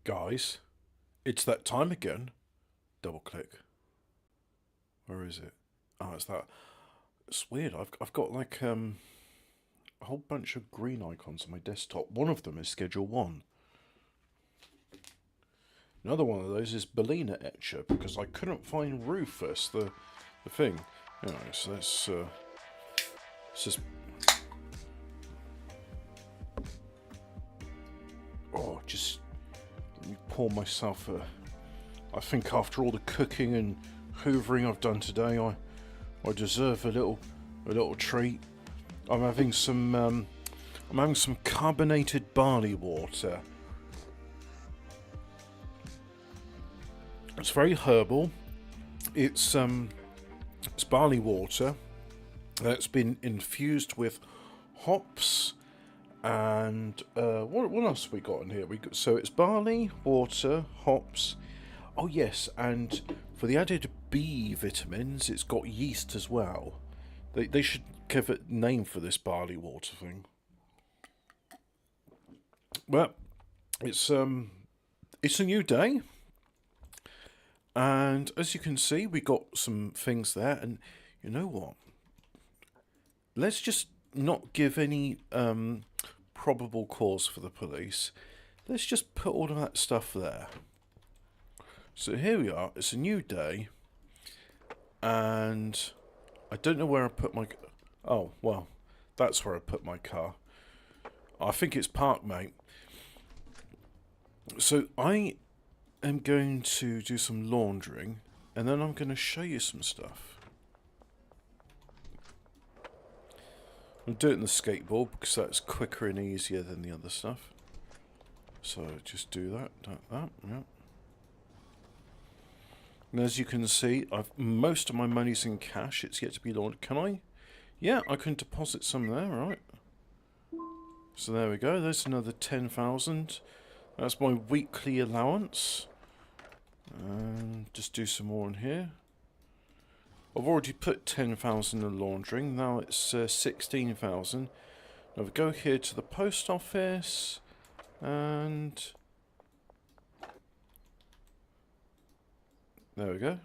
Guys, it's that time again. Double click. Where is it? Oh, it's that. It's weird. I've got like a whole bunch of green icons on my desktop. One of them is Schedule 1. Another one of those is Bellina Etcher because I couldn't find Rufus, the thing. Anyway, so let's just. Oh, just let me pour myself a. I think after all the cooking and hoovering I've done today, I deserve a little treat. I'm having some carbonated barley water. It's very herbal. It's barley water that's been infused with hops and what else have we got in here? So it's barley, water, hops. Oh yes, and for the added B vitamins, it's got yeast as well. They should give it a name for this barley water thing. Well, it's a new day, and as you can see, we got some things there. And you know what? Let's just not give any probable cause for the police. Let's just put all of that stuff there. So here we are. It's a new day, and I don't know where I put my. Oh well, that's where I put my car. I think it's parked, mate. So I am going to do some laundering, and then I'm going to show you some stuff. I'll do it in the skateboard because that's quicker and easier than the other stuff. So just do that, yeah. And as you can see, most of my money's in cash. It's yet to be laundered. Can I? Yeah, I can deposit some there, right? So there we go. There's another 10,000. That's my weekly allowance. And just do some more in here. I've already put 10,000 in laundering. Now it's 16,000. Now we go here to the post office and there we go.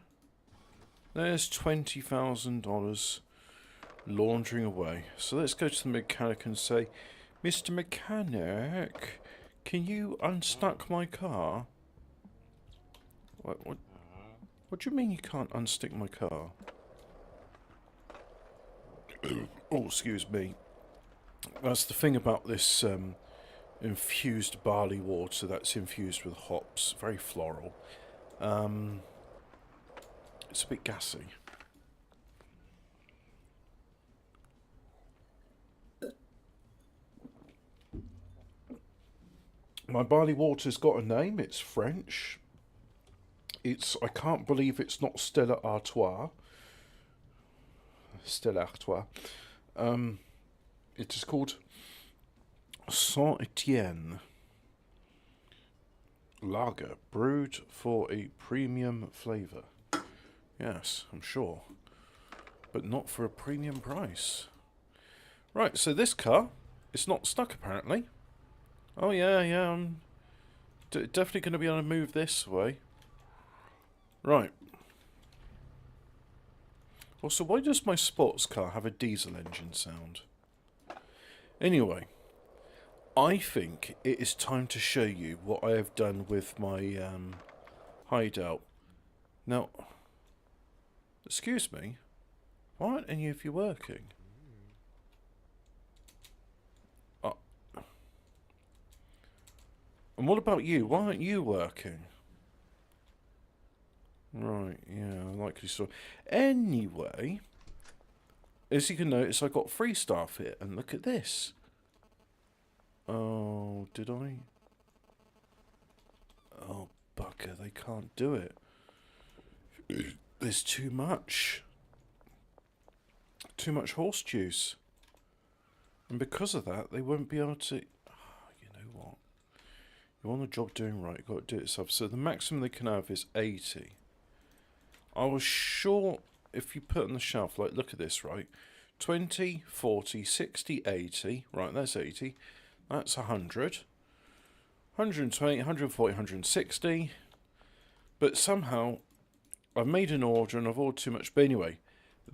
There's $20,000 laundering away. So let's go to the mechanic and say, Mr. Mechanic, can you unstuck my car? What do you mean you can't unstick my car? Oh, excuse me. That's the thing about this infused barley water that's infused with hops. Very floral. It's a bit gassy. My barley water's got a name. It's French. I can't believe it's not Stella Artois. Stella Artois. It is called Saint Etienne Lager, brewed for a premium flavour. Yes, I'm sure. But not for a premium price. Right, so this car is not stuck apparently. Oh yeah, I'm definitely going to be able to move this way. Right. Also, why does my sports car have a diesel engine sound? Anyway, I think it is time to show you what I have done with my hideout. Now, excuse me, why aren't any of you working? And what about you? Why aren't you working? Right, yeah, likely so. Anyway, as you can notice, I got 3 staff here, and look at this. Oh, did I? Oh, bugger, they can't do it. There's too much. Too much horse juice. And because of that, they won't be able to... you know what? You want a job doing right, you've got to do it yourself. So the maximum they can have is 80. I was sure if you put on the shelf, like, look at this, right? 20, 40, 60, 80. Right, that's 80. That's 100. 120, 140, 160. But somehow I've made an order and I've ordered too much. But anyway,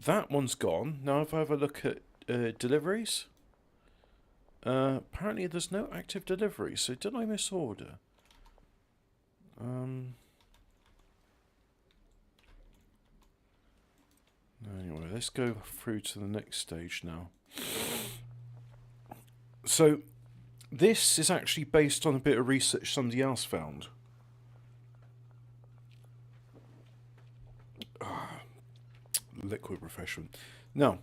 that one's gone. Now if I have a look at deliveries, apparently there's no active delivery. So did I misorder? Anyway, let's go through to the next stage now. So this is actually based on a bit of research somebody else found. Liquid refreshment. Now,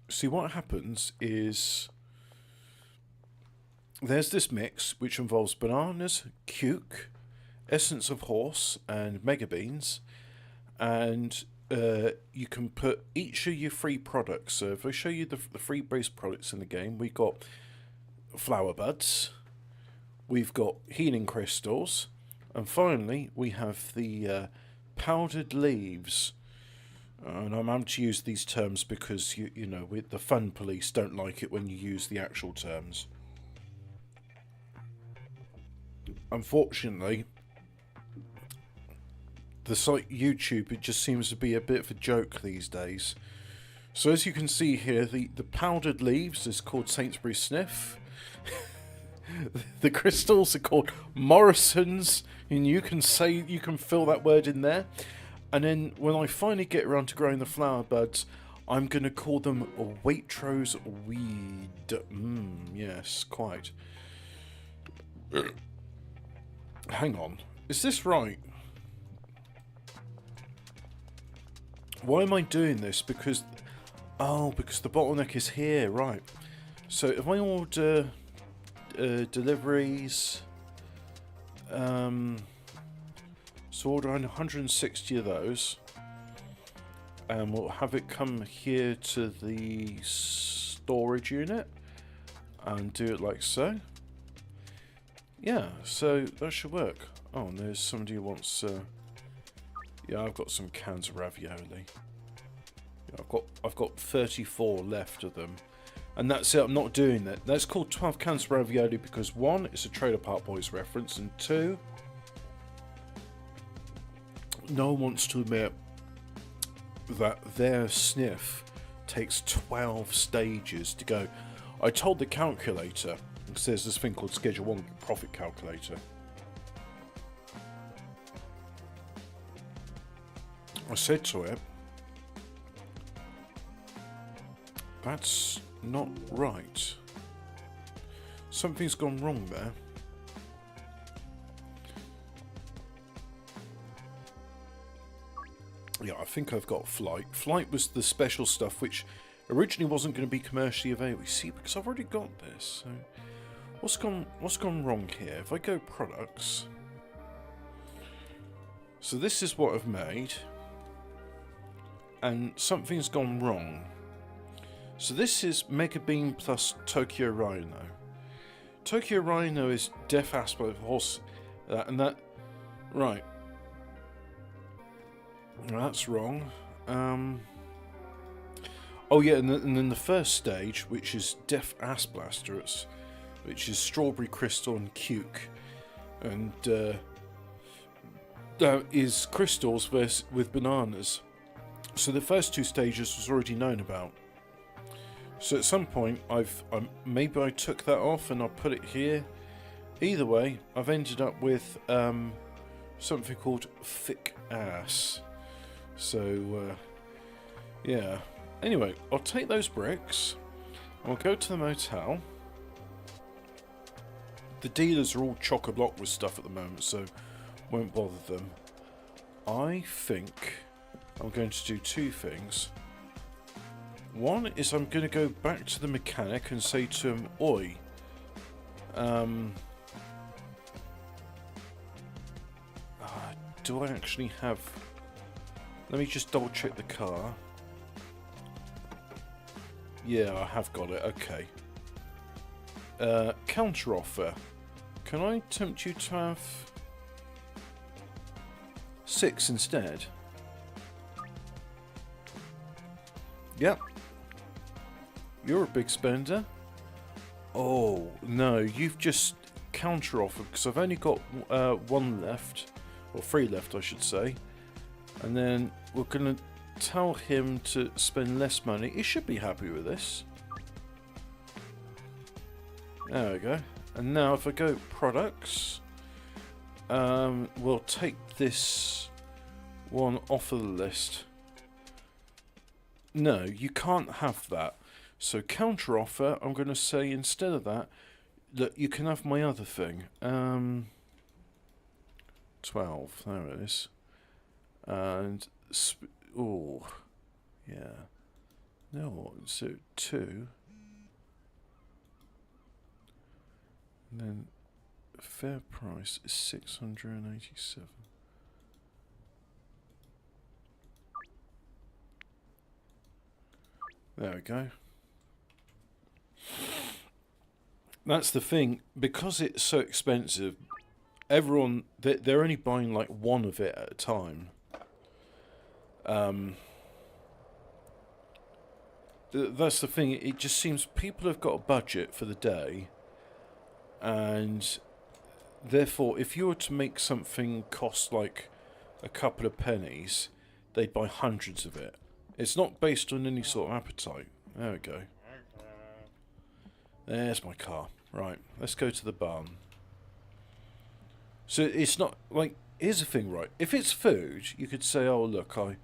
see what happens is there's this mix which involves bananas, cuke, essence of horse, and mega beans, and you can put each of your free products. So if I show you the free base products in the game, we've got flower buds, we've got healing crystals, and finally we have the powdered leaves. And I'm having to use these terms because you know the fun police don't like it when you use the actual terms. Unfortunately, the site YouTube, it just seems to be a bit of a joke these days. So as you can see here, the powdered leaves is called Sainsbury Sniff. The crystals are called Morrison's, and you can fill that word in there. And then when I finally get around to growing the flower buds, I'm going to call them Waitrose weed. Yes, quite. Hang on, is this right? Why am I doing this? Because the bottleneck is here, right? So if I order deliveries, so order 160 of those, and we'll have it come here to the storage unit and do it like so. Yeah, so that should work. Oh, and there's somebody who wants. Yeah, I've got some cans of ravioli. Yeah, I've got 34 left of them, and that's it. I'm not doing that. That's called 12 cans of ravioli because one, it's a Trailer Park Boys reference, and two, no one wants to admit that their sniff takes 12 stages to go. I told the calculator, because there's this thing called Schedule 1 profit calculator. I said to it, that's not right. Something's gone wrong there. Yeah, I think I've got Flight. Flight was the special stuff which originally wasn't going to be commercially available. You see, because I've already got this. So what's gone wrong here? If I go products, so this is what I've made, and something's gone wrong. So this is Mega Bean plus Tokyo Rhino. Tokyo Rhino is Deaf Asper Horse, and that right. That's wrong. Oh yeah, and then the first stage, which is Deaf Ass Blaster, which is Strawberry Crystal and Cuke, and is crystals with bananas. So the first two stages was already known about. So at some point, maybe I took that off and I put it here. Either way, I've ended up with something called Thick Ass. So, yeah. Anyway, I'll take those bricks. I'll go to the motel. The dealers are all chock-a-block with stuff at the moment, so won't bother them. I think I'm going to do two things. One is I'm going to go back to the mechanic and say to him, "Oi, do I actually have..." Let me just double check the car. Yeah, I have got it. Okay. Counter offer. Can I tempt you to have 6 instead? Yep. You're a big spender. Oh, no, you've just counter-offered, because I've only got one left, or three left, I should say. And then we're going to tell him to spend less money. He should be happy with this. There we go. And now if I go products, we'll take this one off of the list. No, you can't have that. So counter offer, I'm going to say instead of that, look, you can have my other thing. 12, there it is. And, oh, yeah. No, so 2. And then fair price is 687. There we go. That's the thing, because it's so expensive, everyone, they're only buying like one of it at a time. That's the thing, it just seems people have got a budget for the day, and therefore if you were to make something cost like a couple of pennies, they'd buy hundreds of it. It's not based on any sort of appetite. There we go. There's my car. Right, let's go to the barn. So it's not like, here's the thing, right? If it's food, you could say, oh look, I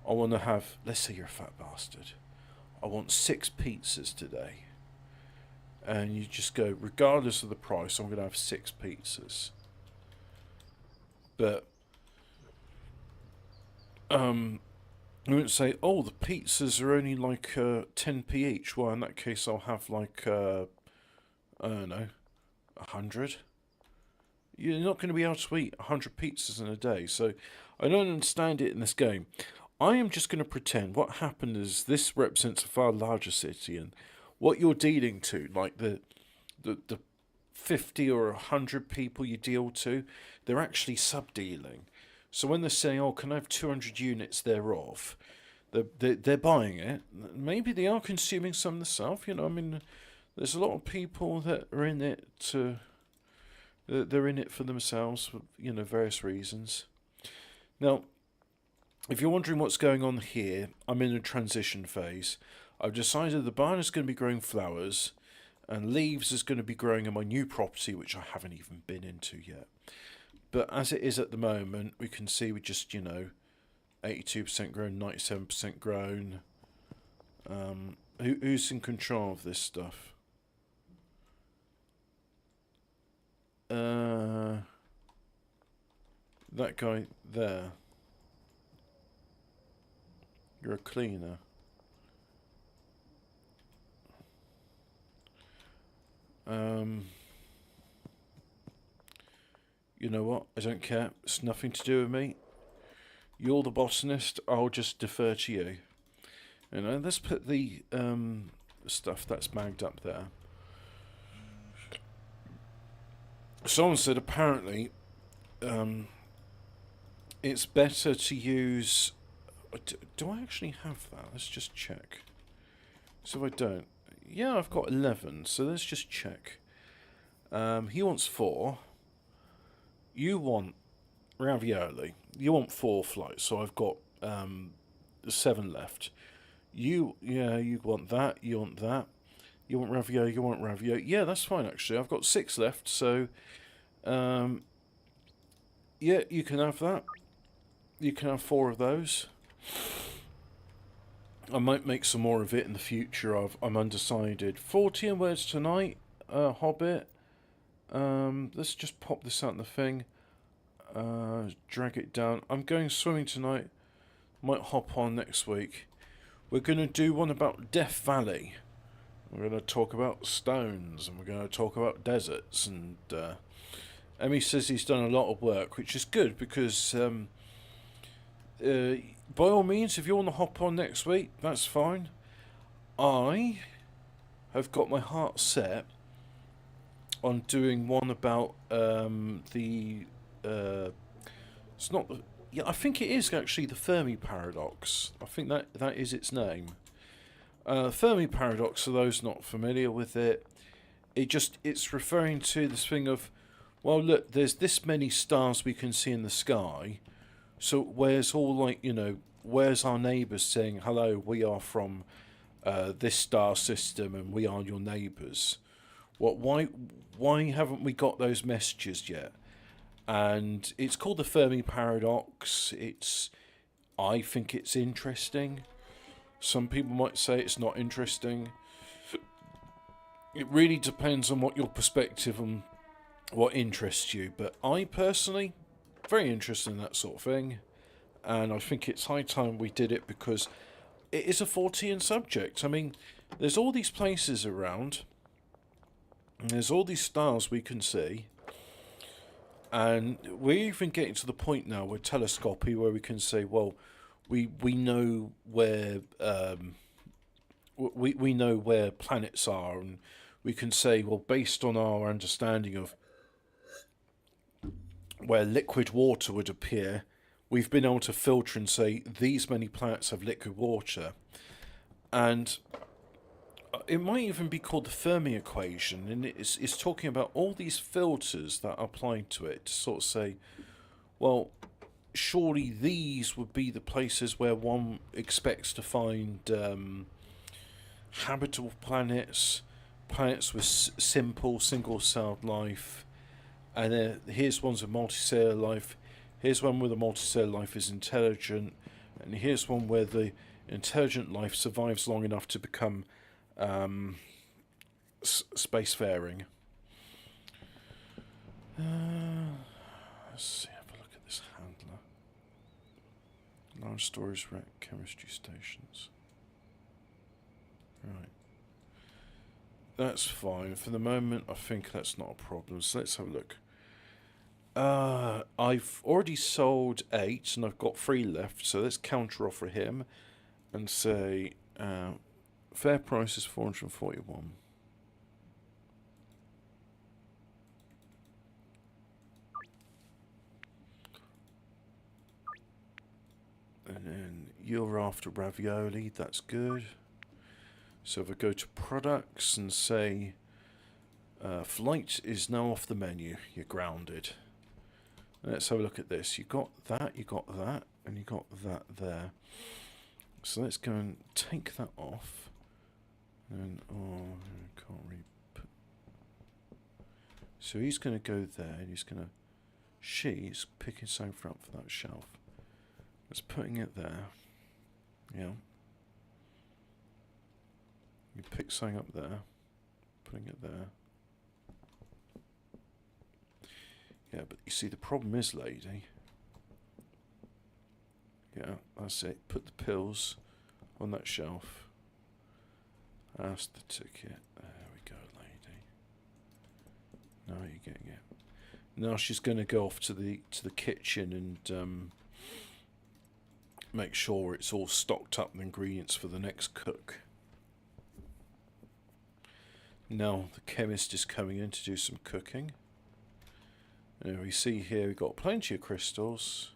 want to have, let's say you're a fat bastard, I want 6 pizzas today. And you just go, regardless of the price, I'm going to have 6 pizzas. But you wouldn't say, oh, the pizzas are only like 10p each. Well, in that case, I'll have like, I don't know, 100. You're not going to be able to eat 100 pizzas in a day. So I don't understand it in this game. I am just going to pretend what happened is this represents a far larger city, and what you're dealing to, like the 50 or 100 people you deal to, they're actually sub-dealing. So when they're saying, oh, can I have 200 units thereof, they're buying it. Maybe they are consuming some themselves, you know. I mean, there's a lot of people that are in it to... They're in it for themselves, for, you know, various reasons. Now, if you're wondering what's going on here, I'm in a transition phase. I've decided the barn is going to be growing flowers, and leaves is going to be growing in my new property, which I haven't even been into yet. But as it is at the moment, we can see we just, you know, 82% grown, 97% grown. Who's in control of this stuff? That guy there. You're a cleaner. You know what? I don't care. It's nothing to do with me. You're the botanist. I'll just defer to you. You know, let's put the stuff that's bagged up there. Someone said apparently it's better to use... Do I actually have that? Let's just check. So if I don't... Yeah, I've got 11, so let's just check. He wants 4. You want ravioli. You want 4 flights, so I've got 7 left. You want that, you want that. You want ravioli, you want ravioli. Yeah, that's fine, actually. I've got 6 left, so... yeah, you can have that. You can have 4 of those. I might make some more of it in the future. I'm undecided. 14 words tonight, Hobbit. Let's just pop this out in the thing. Drag it down. I'm going swimming tonight. Might hop on next week. We're going to do one about Death Valley. We're going to talk about stones, and we're going to talk about deserts. And Emmy says he's done a lot of work, which is good because, by all means, if you want to hop on next week, that's fine. I have got my heart set on doing one about it's not the... Yeah, I think it is actually the Fermi Paradox. I think that is its name. Fermi Paradox, for those not familiar with it, It's referring to this thing of, well, look, there's this many stars we can see in the sky. So where's all, like, where's our neighbours saying, hello, we are from this star system and we are your neighbours? Why haven't we got those messages yet? And it's called the Fermi paradox. I think it's interesting. Some people might say it's not interesting. It really depends on what your perspective and what interests you. But I personally, very interested in that sort of thing. And I think it's high time we did it because it is a Fortean subject. I mean, there's all these places around. And there's all these stars we can see. And we're even getting to the point now with telescopy where we can say, well, we know where we know where planets are, and we can say, well, based on our understanding of where liquid water would appear, we've been able to filter and say these many planets have liquid water. And it might even be called the Fermi equation, and it's talking about all these filters that are applied to it to sort of say, well, surely these would be the places where one expects to find habitable planets, planets with simple single-celled life, and here's ones with multicellular life, here's one where the multicellular life is intelligent, and here's one where the intelligent life survives long enough to become spacefaring. Let's see, have a look at this handler. Large storage rack, chemistry stations. Right. That's fine. For the moment, I think that's not a problem. So let's have a look. I've already sold 8 and I've got 3 left. So let's counter offer him and say fair price is 441. And then you're after ravioli. That's good. So if I go to products and say flight is now off the menu, you're grounded. Let's have a look at this. You got that, and you got that there. So let's go and take that off. And I can't really put. So he's going to go there, and he's going to. She's picking something up for that shelf. Let's putting it there. Yeah. You pick something up there, putting it there. Yeah, but you see, the problem is, lady. Yeah, that's it. Put the pills on that shelf. That's the ticket. There we go, lady. Now you're getting it. Now she's going to go off to the kitchen and make sure it's all stocked up with ingredients for the next cook. Now the chemist is coming in to do some cooking. And we see here we've got plenty of crystals.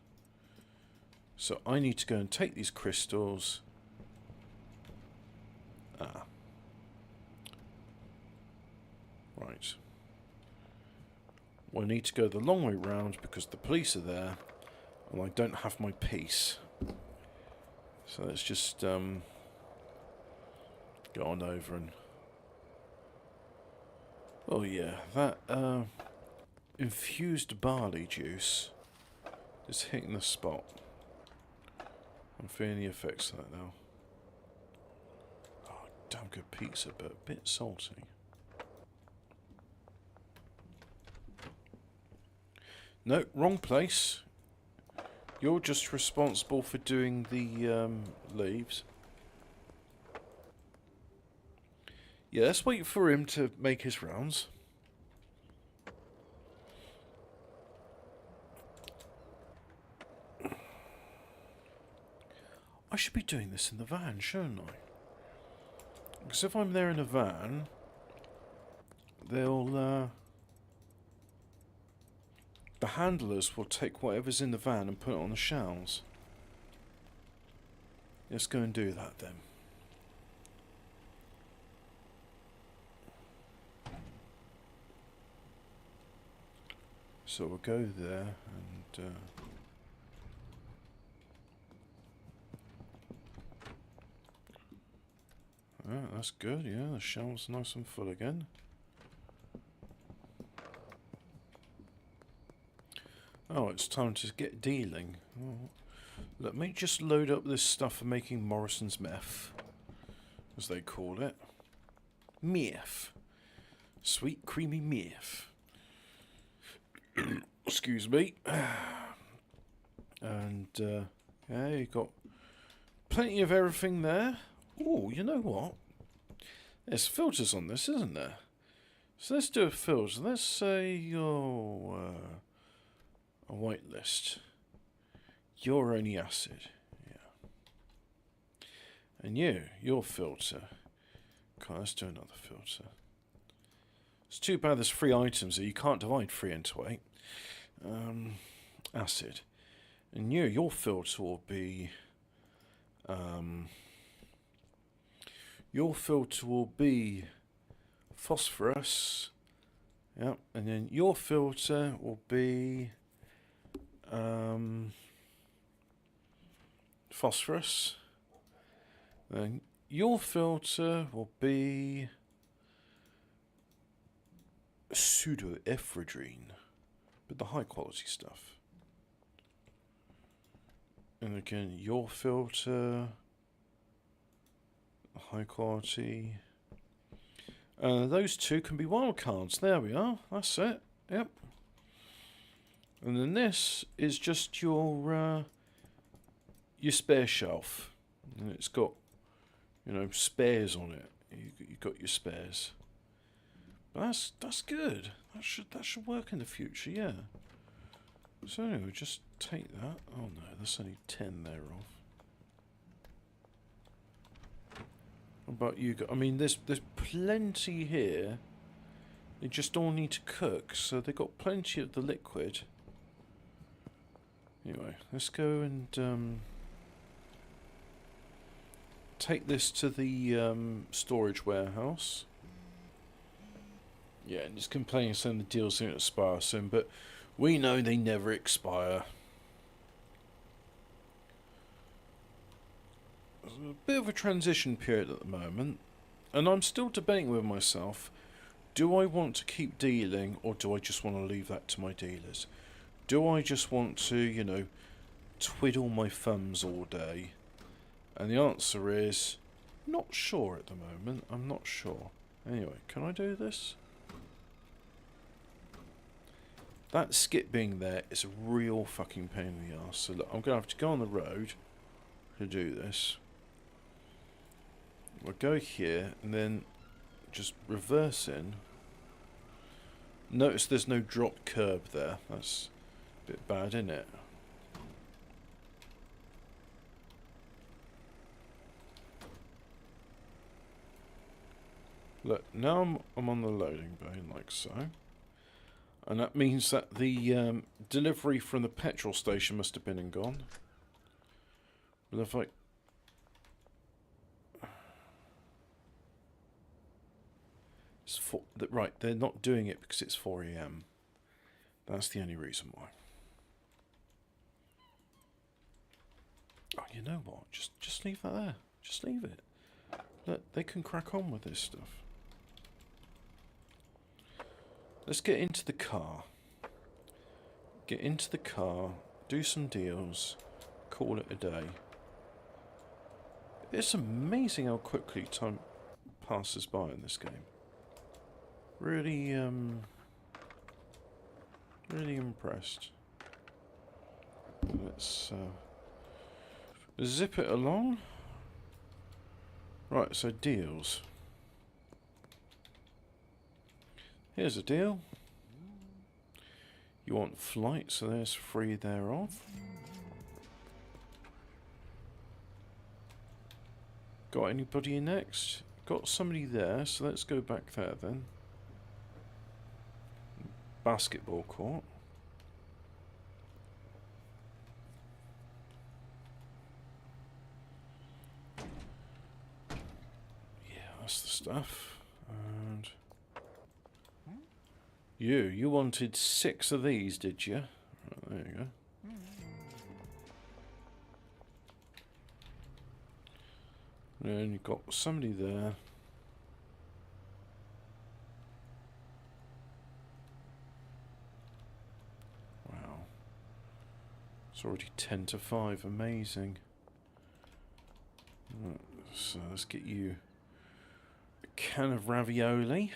So I need to go and take these crystals. Right. Well, I need to go the long way round because the police are there and I don't have my piece. So let's just go on over and... Oh yeah, that infused barley juice is hitting the spot. I'm feeling the effects of that now. Oh, damn good pizza, but a bit salty. No, wrong place. You're just responsible for doing the leaves. Yeah, let's wait for him to make his rounds. I should be doing this in the van, shouldn't I? Because if I'm there in a van, they'll... the handlers will take whatever's in the van and put it on the shelves. Let's go and do that then. So we'll go there and that's good, yeah, the shelves nice and full again. Oh, it's time to get dealing. Oh. Let me just load up this stuff for making Morrison's meth, as they call it. Meth. Sweet, creamy meth. Excuse me. And, yeah, you got plenty of everything there. Oh, you know what? There's filters on this, isn't there? So let's do a filter. Let's say you're a white list. You're only acid. Yeah. And your filter. Okay, let's do another filter. It's too bad there's 3 items that you can't divide 3 into 8. Acid. And your filter will be... your filter will be phosphorus. Yep, and then your filter will be phosphorus. Then your filter will be pseudoephedrine, but the high quality stuff. And again, your filter, high quality. Those 2 can be wildcards. There we are. That's it. Yep. And then this is just your spare shelf, and it's got, you know, spares on it. You got your spares. But that's good. That should work in the future. Yeah. So anyway, just take that. Oh no, there's only 10 thereof. What about you? I mean, there's plenty here. They just all need to cook, so they've got plenty of the liquid. Anyway, let's go and take this to the storage warehouse. Yeah, and just complaining saying the deal's going to expire soon, but we know they never expire. There's a bit of a transition period at the moment, and I'm still debating with myself, do I want to keep dealing, or do I just want to leave that to my dealers? Do I just want to, you know, twiddle my thumbs all day? And the answer is, not sure at the moment. I'm not sure. Anyway, can I do this? That skip being there is a real fucking pain in the arse. So look, I'm going to have to go on the road to do this. We'll go here and then just reverse in. Notice there's no dropped curb there. That's a bit bad, isn't it? Look, now I'm on the loading bay, like so. And that means that the delivery from the petrol station must have been and gone. But if I... It's right, they're not doing it because it's 4 AM. That's the only reason why. Oh, you know what? Just leave that there. Just leave it. Look, they can crack on with this stuff. Let's get into the car. Get into the car, do some deals, call it a day. It's amazing how quickly time passes by in this game. Really, really impressed. Let's zip it along. Right, so deals. Here's a deal. You want flight, so there's 3 thereof. Got anybody next? Got somebody there, so let's go back there then. Basketball court. Yeah, that's the stuff. And You wanted 6 of these, did you? Right, there you go. And you've got somebody there. Wow. It's already 10 to 5. Amazing. Right, so let's get you a can of ravioli.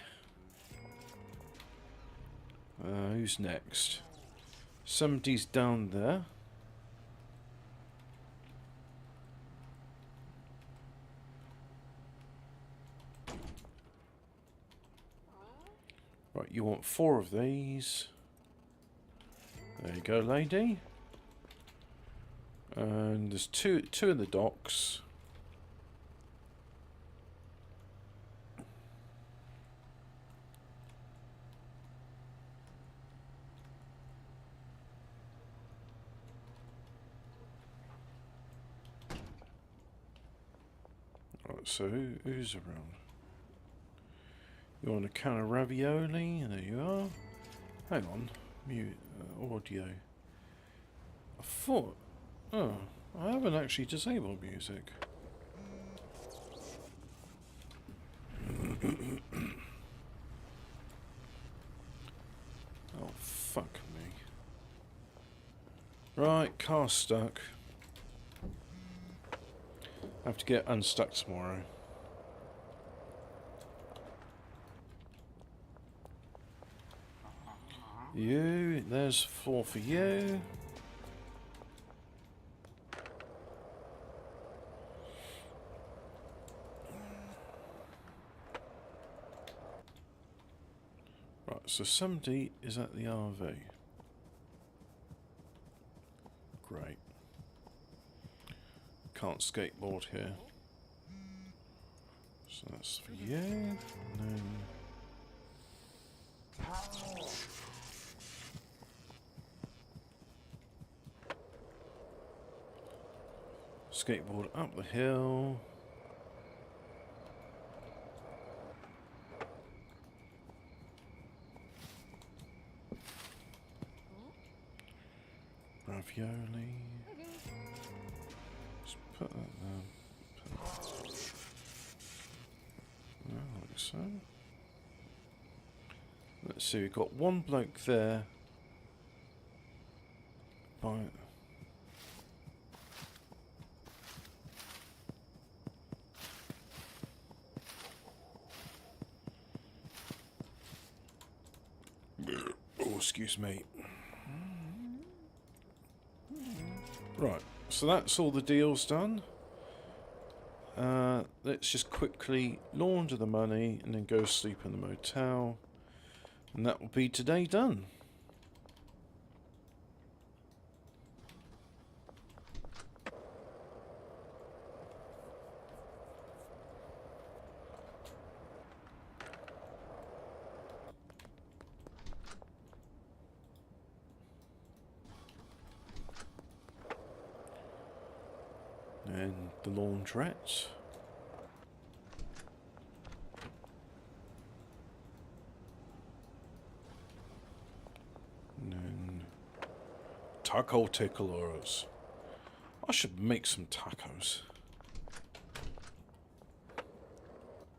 Who's next? Somebody's down there. Right, you want 4 of these. There you go, lady. And there's two in the docks. Right, so who's around? You want a can of ravioli? There you are. Hang on. Audio. I thought... Oh, I haven't actually disabled music. Oh, fuck me. Right, car's stuck. I have to get unstuck tomorrow. You, there's 4 for you. Right, so somebody is at the RV. Great. Can't skateboard here. So that's for you. And then... skateboard up the hill. Ravioli. Let's put that there. Like so. Let's see, we've got one bloke there. By oh, excuse me. Right, so that's all the deals done. Let's just quickly launder the money and then go sleep in the motel. And that will be today done. And the laundrette. And then taco ticklers. I should make some tacos.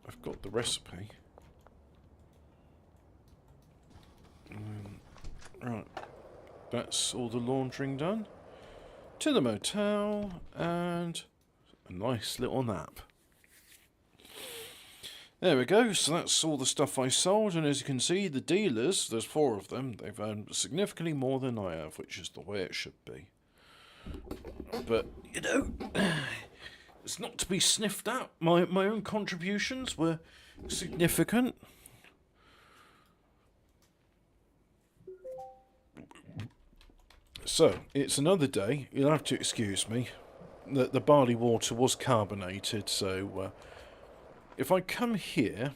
I've got the recipe. Right, that's all the laundering done. To the motel, and a nice little nap. There we go, so that's all the stuff I sold, and as you can see, the dealers, there's 4 of them, they've earned significantly more than I have, which is the way it should be. But, you know, it's not to be sniffed at. My own contributions were significant. So, it's another day. You'll have to excuse me. The barley water was carbonated, so if I come here,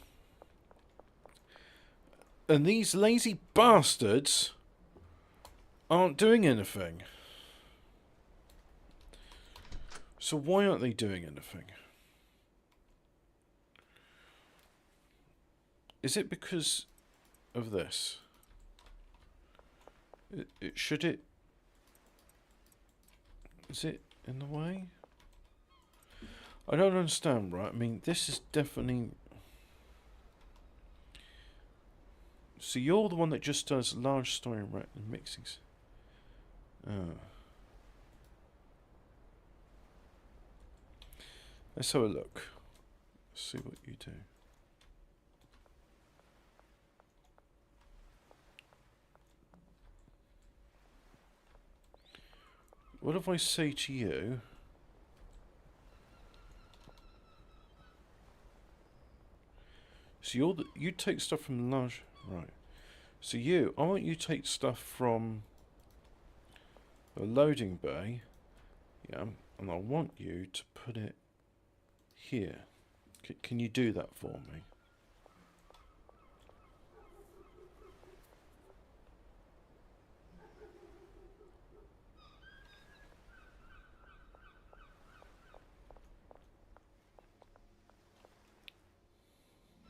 and these lazy bastards aren't doing anything. So why aren't they doing anything? Is it because of this? Should it... Is it in the way? I don't understand, right? I mean, this is definitely... So you're the one that just does large stone rat and mixings. Let's have a look. Let's see what you do. What if I say to you... So you take stuff from the large... Right. So I want you to take stuff from the loading bay. Yeah. And I want you to put it here. Can you do that for me?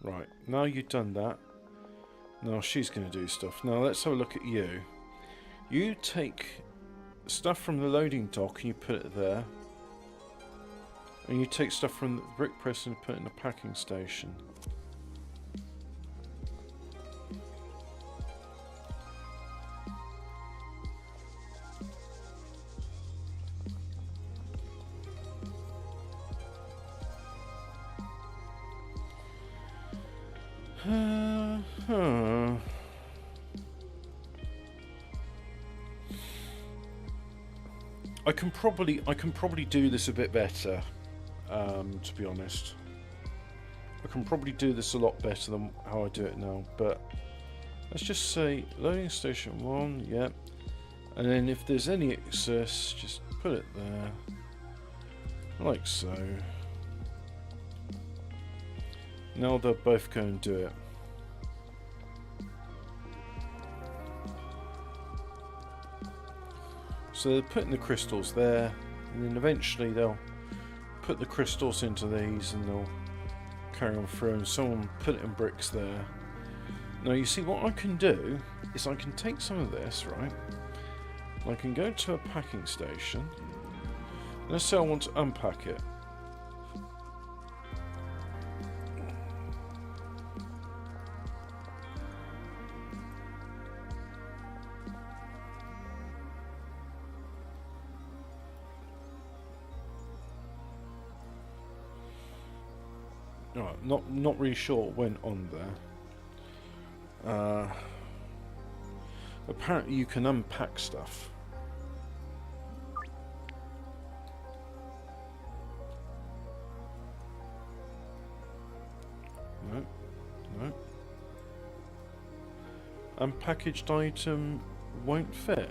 Right, now you've done that. Now she's going to do stuff. Now let's have a look at you. You take stuff from the loading dock and you put it there. And you take stuff from the brick press and put it in the packing station. I can probably do this a bit better, to be honest. I can probably do this a lot better than how I do it now, but let's just say loading station 1, yep. And then if there's any excess, just put it there, like so. Now they'll both go and do it. So they're putting the crystals there, and then eventually they'll put the crystals into these and they'll carry on through, and someone put it in bricks there. Now you see what I can do is I can take some of this, right? I can go to a packing station. Let's say I want to unpack it. Right, not really sure what went on there. Apparently you can unpack stuff. No. Unpackaged item won't fit.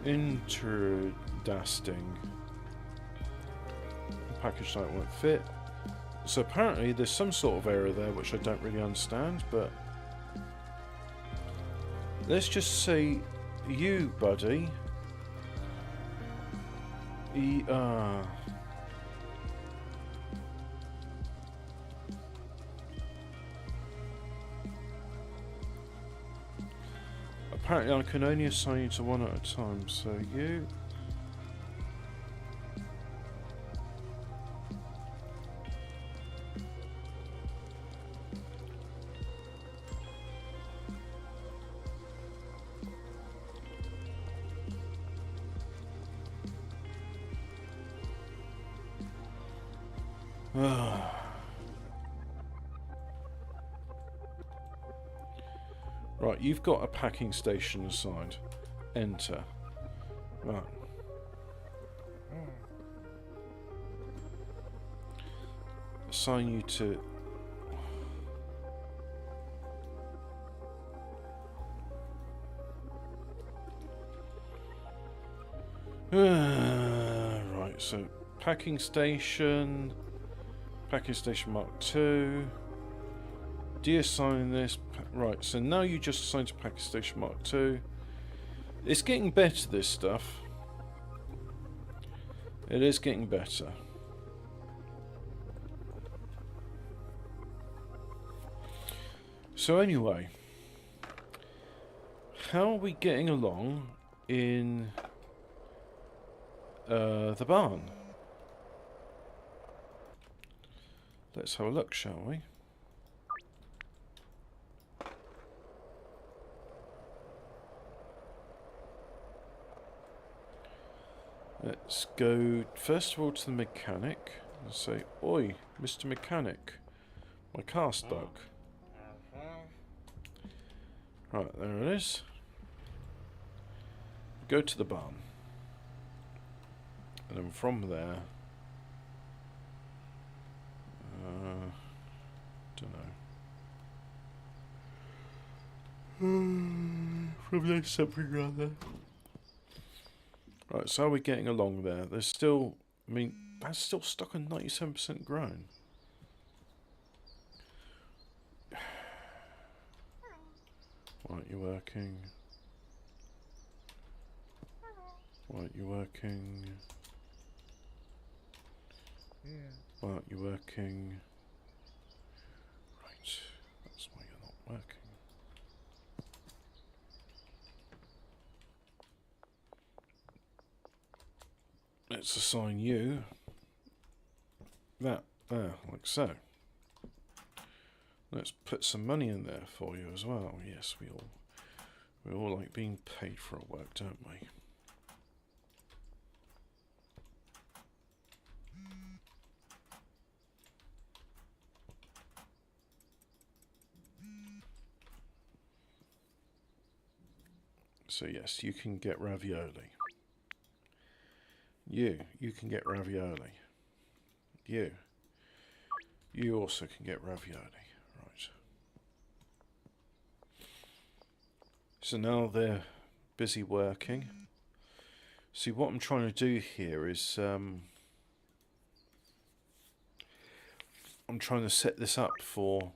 Interesting. Packaged item won't fit. So apparently there's some sort of error there which I don't really understand, but let's just say you, buddy. Apparently I can only assign you to one at a time, so you... Right, you've got a packing station assigned. Enter. Right. Assign you to... Right, so packing station Mark 2. Deassign this. Right, so now you just assigned to packing station Mark 2. It's getting better, this stuff. It is getting better. So anyway, how are we getting along in the barn? Let's have a look, shall we? Let's go first of all to the mechanic and say, "Oi, Mr. Mechanic, my car's stuck." Right, there it is. Go to the barn. And then from there... don't know. From there, something rather. Right, so how are we getting along there? There's still... I mean, that's still stuck on 97% grown. Why aren't you working? Why aren't you working? Why aren't you working? Right, that's why you're not working. Let's assign you that there, like so. Let's put some money in there for you as well. Yes, we all like being paid for our work, don't we? So yes, you can get ravioli. You can get ravioli. You also can get ravioli. Right. So now they're busy working. See, what I'm trying to do here is I'm trying to set this up for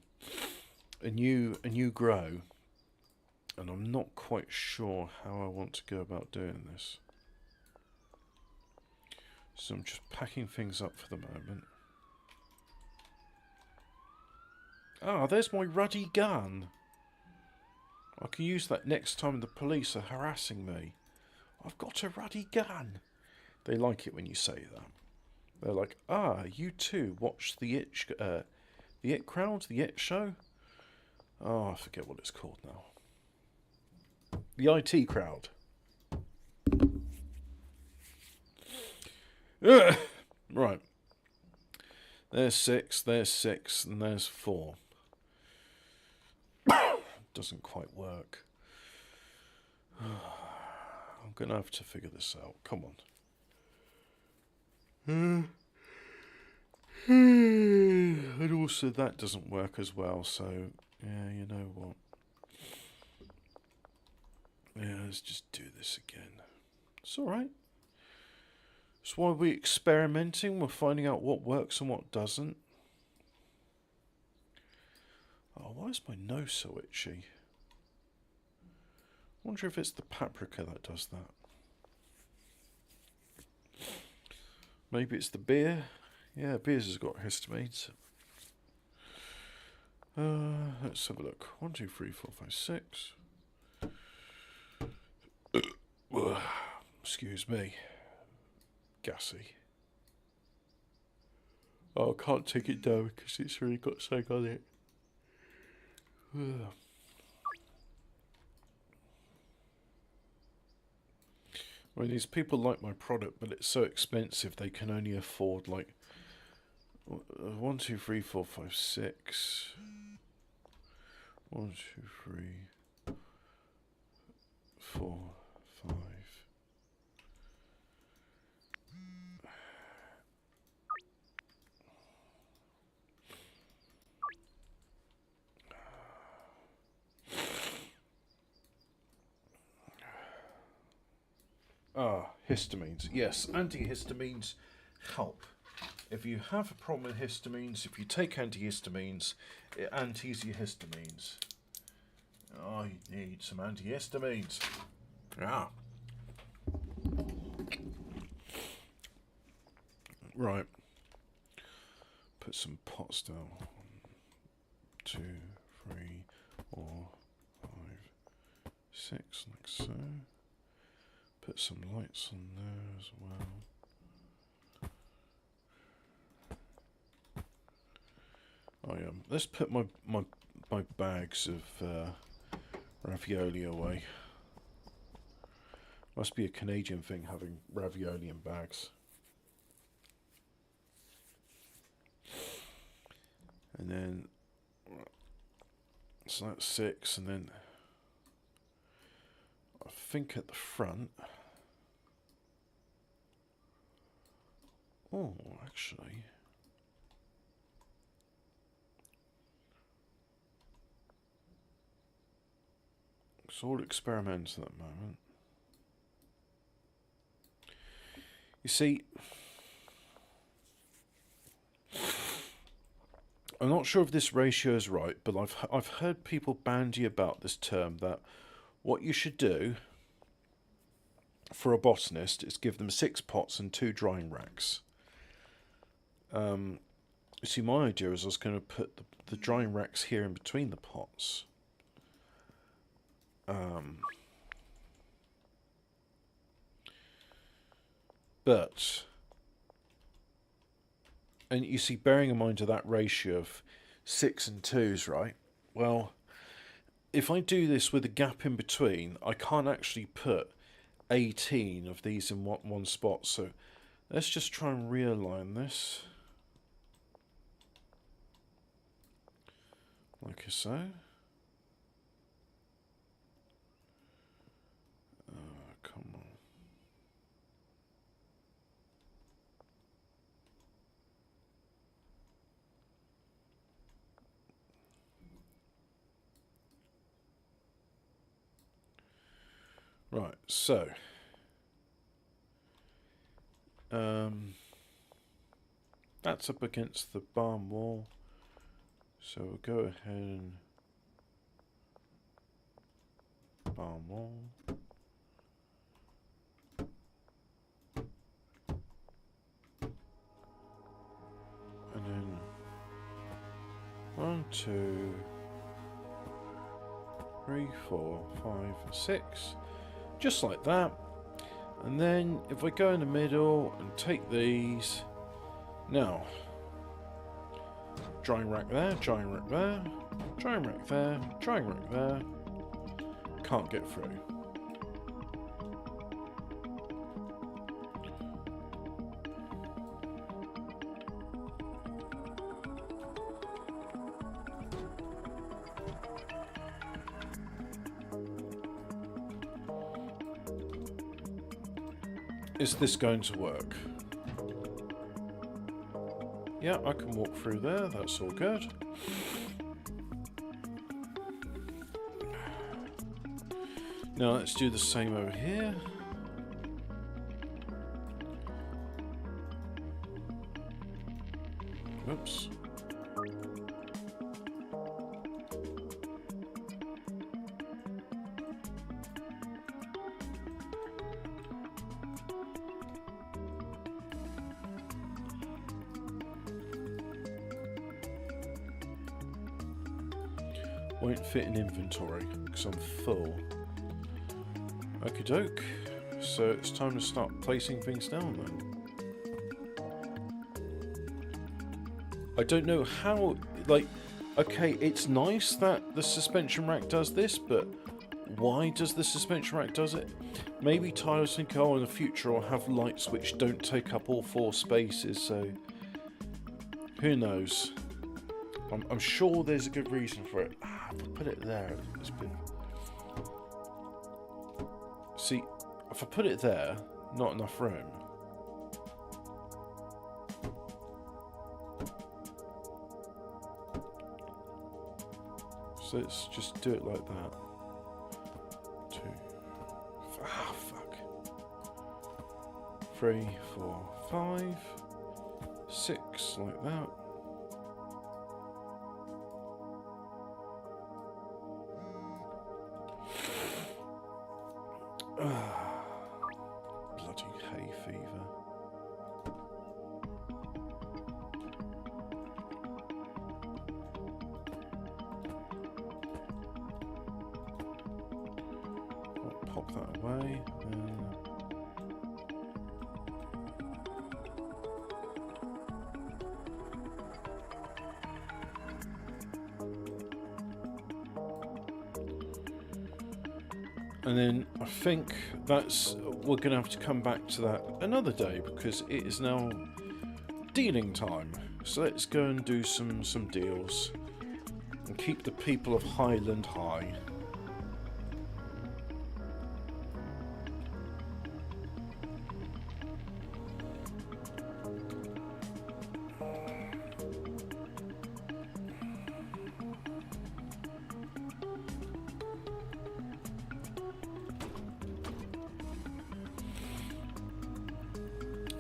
a new grow, and I'm not quite sure how I want to go about doing this. So I'm just packing things up for the moment. Ah, there's my ruddy gun. I can use that next time the police are harassing me. I've got a ruddy gun. They like it when you say that. They're like, ah, you too watch the It Crowd, the It Show? Oh, I forget what it's called now. The IT Crowd. Ugh. Right. There's 6, and there's 4. Doesn't quite work. I'm going to have to figure this out. Come on. And also that doesn't work as well, so yeah, you know what. Yeah, let's just do this again. It's alright. That's why we're experimenting. We're finding out what works and what doesn't. Oh, why is my nose so itchy? I wonder if it's the paprika that does that. Maybe it's the beer. Yeah, beers has got histamines. Let's have a look. 1, 2, 3, 4, 5, 6. Excuse me. Gassy. Oh, I can't take it down because it's really got something on it. I mean, these people like my product, but it's so expensive they can only afford like 1, 2, 3, 4, 5, 6. 1, 2, 3, 4, 5. Ah, histamines. Yes, antihistamines help. If you have a problem with histamines, if you take antihistamines, it antis your histamines. Oh, you need some antihistamines. Yeah. Right. Put some pots down. 1, 2, 3, 4, 5, 6, like so. Put some lights on there as well. Oh yeah, let's put my bags of ravioli away. Must be a Canadian thing having ravioli in bags. And then, so that's 6, and then I think at the front. Oh, actually. It's all experiments at the moment. You see, I'm not sure if this ratio is right, but I've heard people bandy about this term that what you should do for a botanist is give them 6 pots and 2 drying racks. You see, my idea is I was going to put the drying racks here in between the pots. But, and you see, bearing in mind to that ratio of 6 and 2s, right? Well, if I do this with a gap in between, I can't actually put 18 of these in one spot. So let's just try and realign this. Like so. Come on. Right, so that's up against the barn wall, so we'll go ahead and barn wall. And then 1, 2, 3, 4, 5, 6. Just like that. And then if I go in the middle and take these, now drying rack there, drying rack there, drying rack there, drying rack there. Can't get through. Is this going to work? Yeah, I can walk through there, that's all good. Now let's do the same over here. Oops. Won't fit in inventory because I'm full. Okie doke. So it's time to start placing things down then. I don't know how, like, okay, it's nice that the suspension rack does this, but why does the suspension rack does it? Maybe tilers think, oh, in the future I'll have lights which don't take up all 4 spaces, so who knows? I'm sure there's a good reason for it. If I put it there, it's been... See, if I put it there, not enough room. So let's just do it like that. 2. Ah, fuck. 3, 4, 5, 6, like that. Bloody hay fever. tuck that away. And then I think we're going to have to come back to that another day because it is now dealing time. So let's go and do some deals and keep the people of Highland high.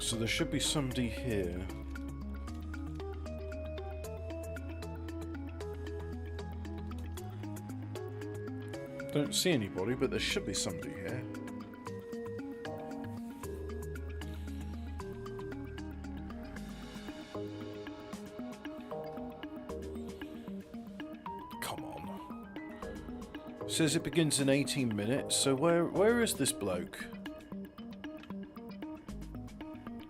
So there should be somebody here. Don't see anybody, but there should be somebody here. Come on. It says it begins in 18 minutes, so where is this bloke?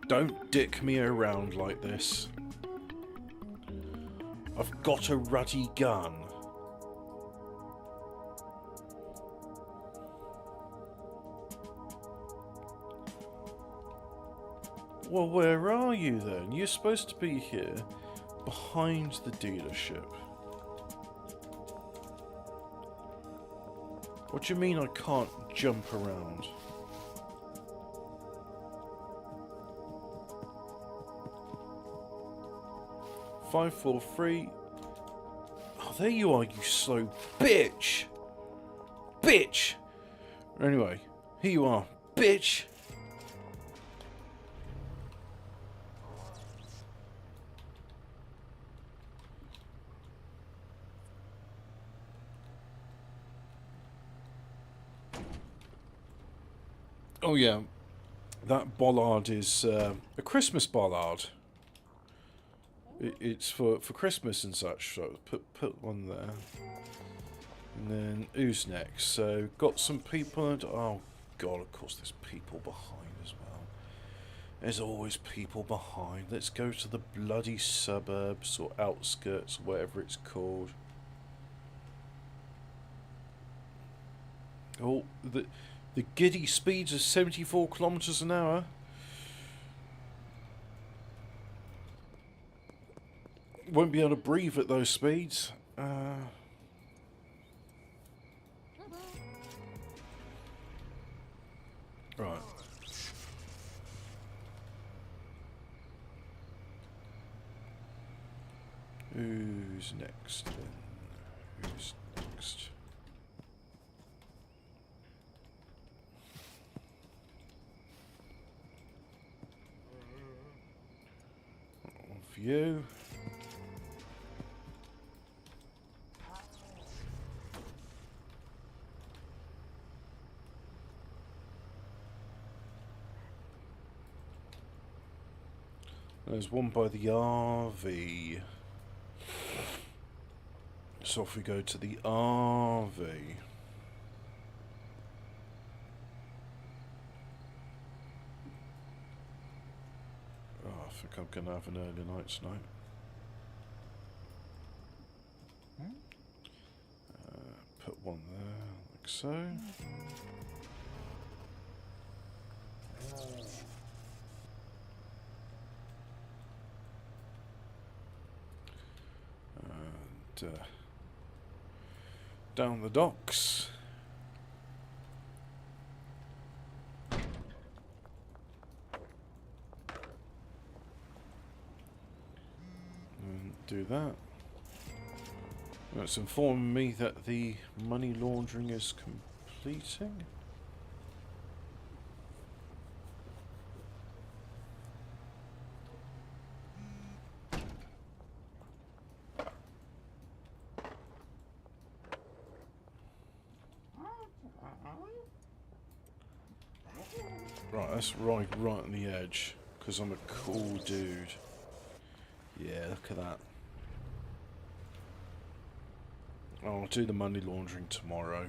Don't dick me around like this. I've got a ruddy gun. Well, where are you then? You're supposed to be here, behind the dealership. What do you mean I can't jump around? Five, 4, 3. Oh, there you are, you slow bitch! Bitch! Anyway, here you are, bitch! Oh yeah, that bollard is a Christmas bollard. It's for Christmas and such, so put one there. And then who's next? So got some people and oh god, of course there's people behind as well. There's always people behind. Let's go to the bloody suburbs or outskirts, whatever it's called. Oh, the giddy speeds of 74 kilometers an hour. Won't be able to breathe at those speeds. Right. Who's next then? Who's next? One for you. There's one by the RV. So if we go to the RV. Oh, I think I'm going to have an early night tonight. Put one there, like so. And down the docks. And do that. It's informing me that the money laundering is completing. Right, let's ride right on the edge, because I'm a cool dude. Yeah, look at that. I'll do the money laundering tomorrow.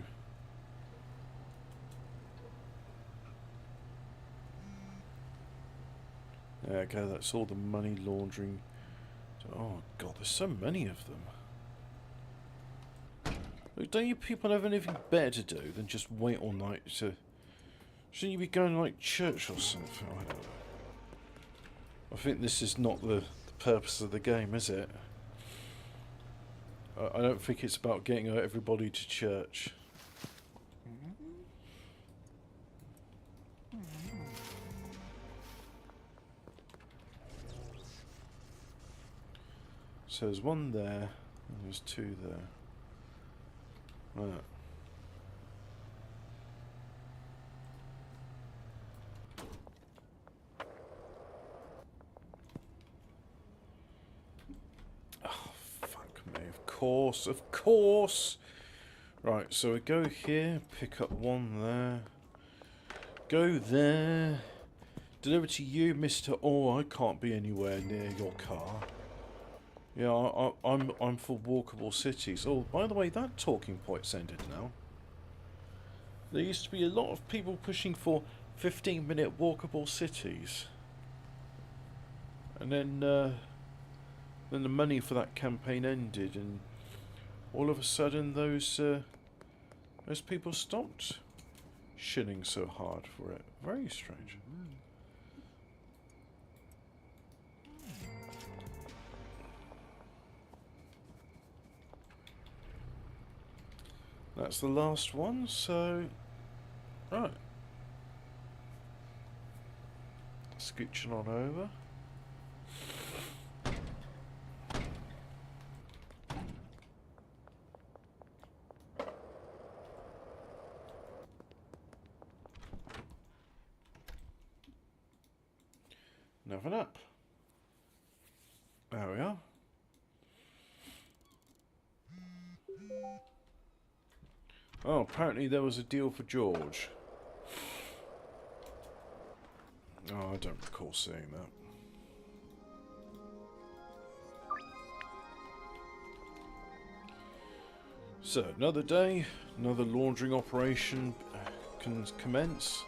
There we go, that's all the money laundering. Oh god, there's so many of them. Look, don't you people have anything better to do than just wait all night to... Shouldn't you be going to, like, church or something? I don't know. I think this is not the purpose of the game, is it? I don't think it's about getting everybody to church. So there's one there, and there's two there. Right. Oh, fuck me. Of course, of course! Right, so we go here, pick up one there. Go there. Deliver to you, Mr. Oh, I can't be anywhere near your car. Yeah, I'm for walkable cities. Oh, by the way, that talking point's ended now. There used to be a lot of people pushing for 15-minute walkable cities, and then the money for that campaign ended, and all of a sudden those people stopped shilling so hard for it. Very strange. That's the last one, so... Right. Scooching on over. Nothing up. There we are. Oh, apparently there was a deal for George. Oh, I don't recall seeing that. So, another day, another laundering operation can commence.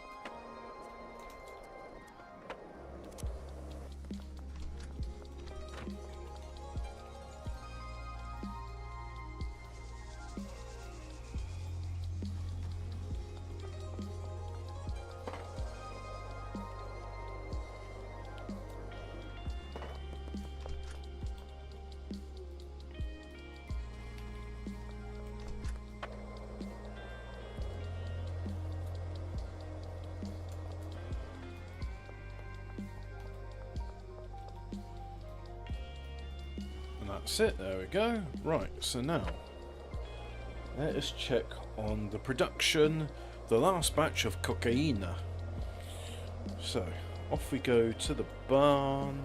That's it, there we go. Right, so now let us check on the production, the last batch of cocaine. So, off we go to the barn,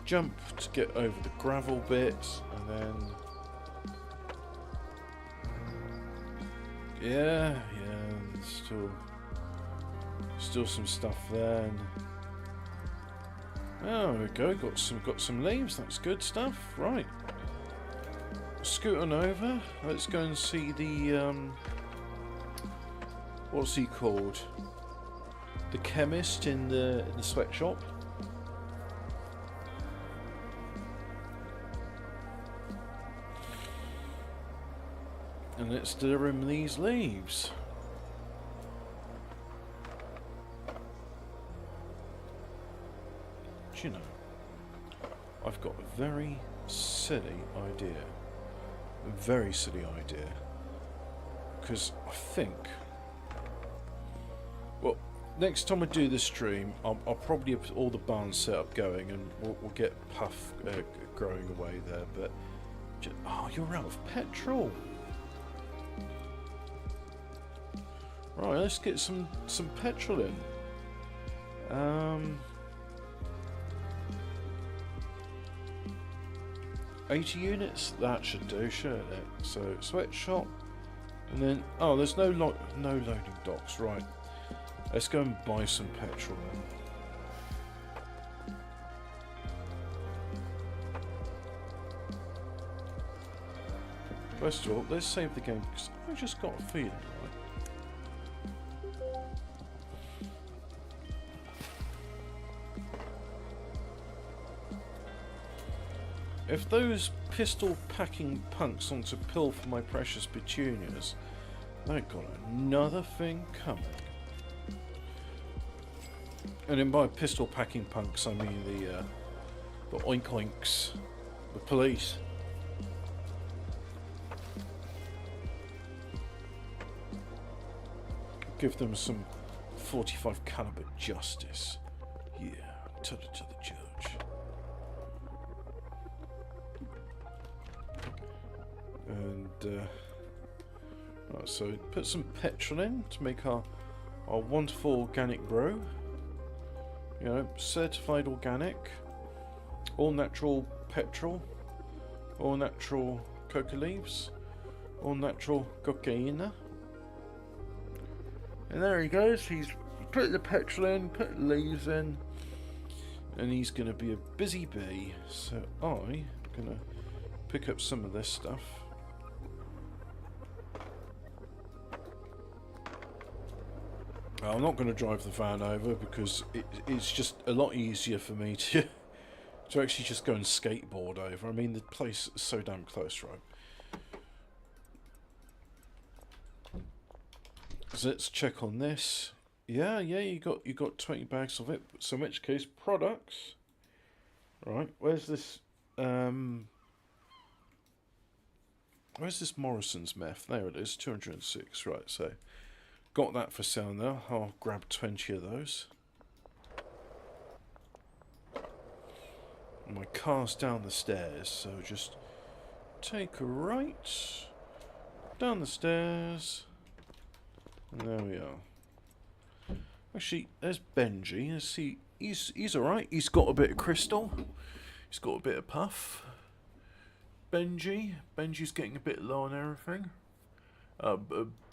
jump to get over the gravel bit, and then... Yeah, there's still some stuff there. And oh, there we go. Got some leaves. That's good stuff. Right. Scoot on over. Let's go and see the what's he called? The chemist in the sweatshop. And let's deliver him these leaves. You know, I've got a very silly idea. A very silly idea. Because I think... Well, next time I do this stream, I'll probably have all the barns set up going, and we'll get Puff growing away there, but... oh, you're out of petrol! Right, let's get some petrol in. 80 units? That should do, shouldn't it? So, sweatshop, and then... oh, there's no loading docks, right. Let's go and buy some petrol then. First of all, let's save the game, because I just got a feeling, right? If those pistol-packing punks want to pilfer my precious petunias, they've got another thing coming. And then by pistol-packing punks, I mean the oink-oinks, the police. Give them some 45 caliber justice. Yeah, tell it to the judge. And right, so put some petrol in to make our wonderful organic brew. You know, certified organic, all natural petrol, all natural coca leaves, all natural cocaine. And there he goes, he's put the petrol in, put the leaves in, and he's going to be a busy bee. So I'm going to pick up some of this stuff. I'm not going to drive the van over because it's just a lot easier for me to actually just go and skateboard over. I mean, the place is so damn close, right? So let's check on this. Yeah, you got 20 bags of it. So in which case, products. Right, where's this Morrison's meth? There it is, 206. Right, so got that for sale now. I'll grab 20 of those. My car's down the stairs, so just take a right down the stairs. And there we are. Actually, there's Benji. Let's see. He's alright. He's got a bit of crystal. He's got a bit of puff. Benji's getting a bit low on everything.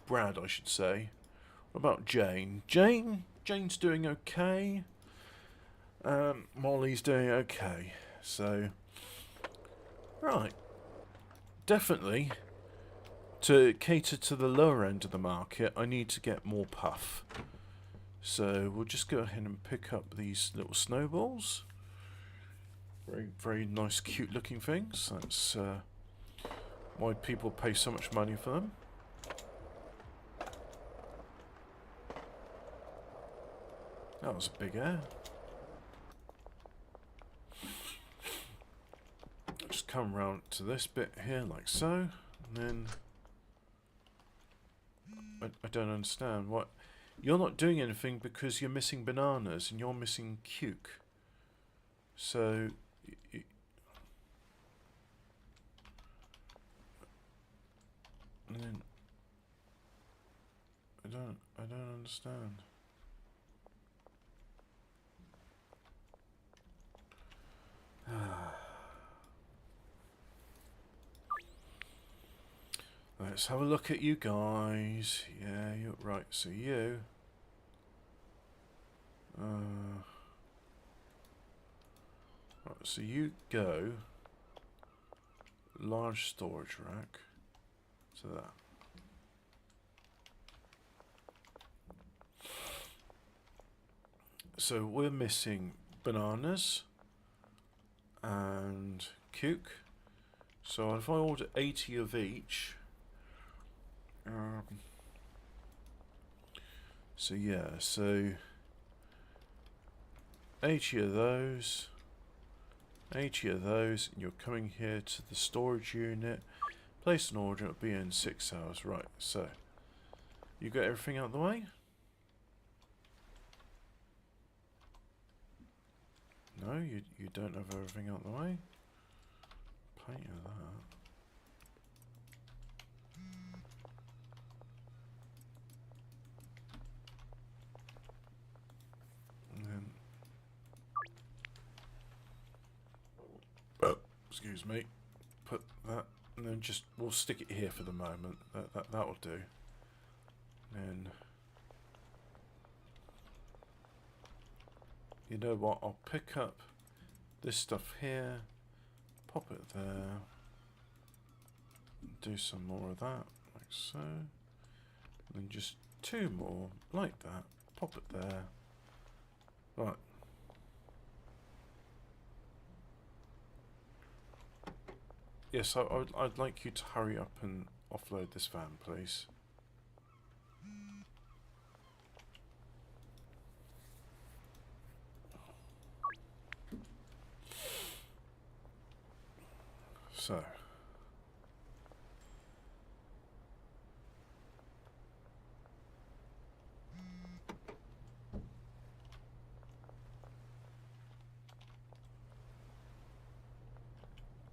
Brad, I should say. What about Jane? Jane's doing okay. Molly's doing okay. So, right. Definitely, to cater to the lower end of the market, I need to get more puff. So we'll just go ahead and pick up these little snowballs. Very, very nice, cute looking things. That's why people pay so much money for them. That was a big air. Just come round to this bit here like so, and then I don't understand what you're not doing anything because you're missing bananas and you're missing cuke. So and then I don't understand. Let's have a look at you guys. Yeah, you're right. So you. Right, so you go. Large storage rack. To that. So we're missing bananas and cuke. So if I order 80 of each. So yeah, so 80 of those, 80 of those, and you're coming here to the storage unit, place an order, it'll be in 6 hours. Right, so you got everything out of the way? No, you don't have everything out of the way? Plenty of that. Excuse me, put that, and then just we'll stick it here for the moment. That'll do. And you know what? I'll pick up this stuff here, pop it there, do some more of that, like so, and then just 2 more like that. Pop it there. Right. Yes, I'd like you to hurry up and offload this van, please. So.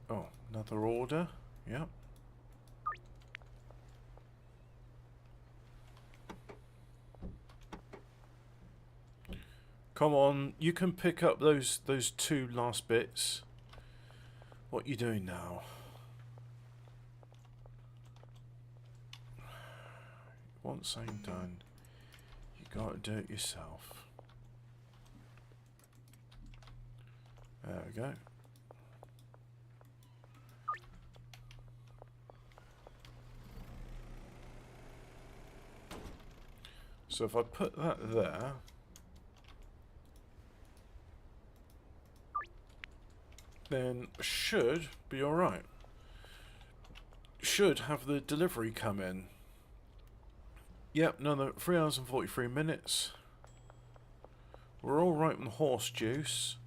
Oh, another order. Yep. Come on, you can pick up those two last bits. What are you doing now? Want something done, you gotta do it yourself. There we go. So if I put that there, then should be alright. Should have the delivery come in. Yep, another 3 hours and 43 minutes. We're alright on horse juice.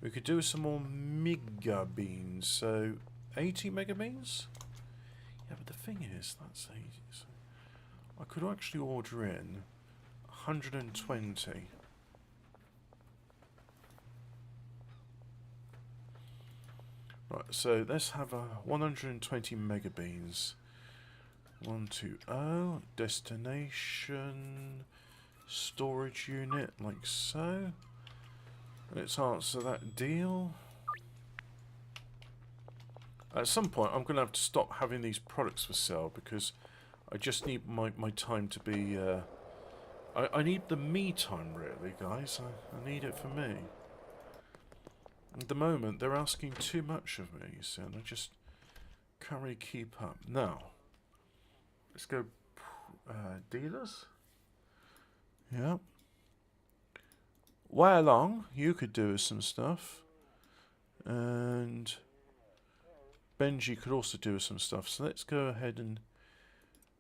We could do some more mega beans. So, 80 mega beans? Yeah, but the thing is, that's 80. So I could actually order in 120. Right, so let's have a 120 mega beans. 120 destination storage unit, like so. Let's answer that deal. At some point, I'm going to have to stop having these products for sale because I just need my time to be. I need the me time, really, guys. I need it for me. At the moment, they're asking too much of me, you see, and I just can't really keep up. Now, let's go dealers. Yeah. Way along, you could do with some stuff. And Benji could also do with some stuff. So let's go ahead and...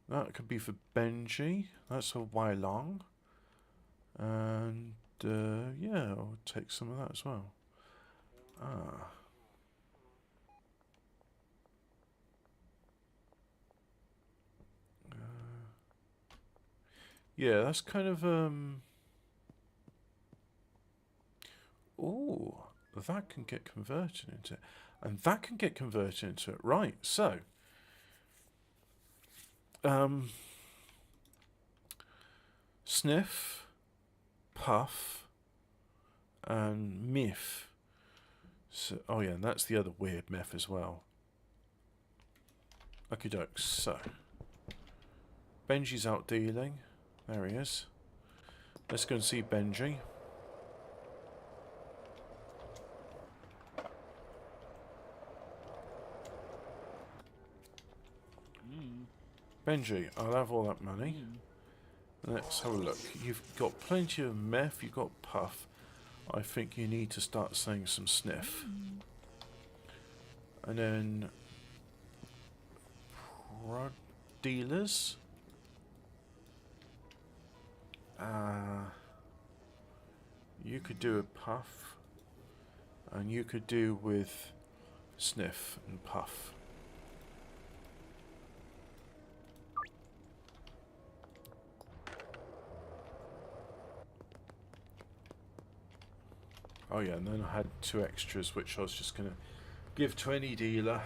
that could be for Benji. That's a way long. And yeah, I'll take some of that as well. Ah. Yeah, that's kind of ooh, that can get converted into it. And that can get converted into it. Right, so sniff, puff, and miff. So, oh yeah, and that's the other weird meth as well. Okie dokes. So Benji's out dealing. There he is. Let's go and see Benji. Benji, I'll have all that money. Let's have a look. You've got plenty of meth, you've got puff. I think you need to start saying some sniff. And then... dealers. You could do a puff. And you could do with sniff and puff. Oh yeah, and then I had 2 extras which I was just going to give to any dealer.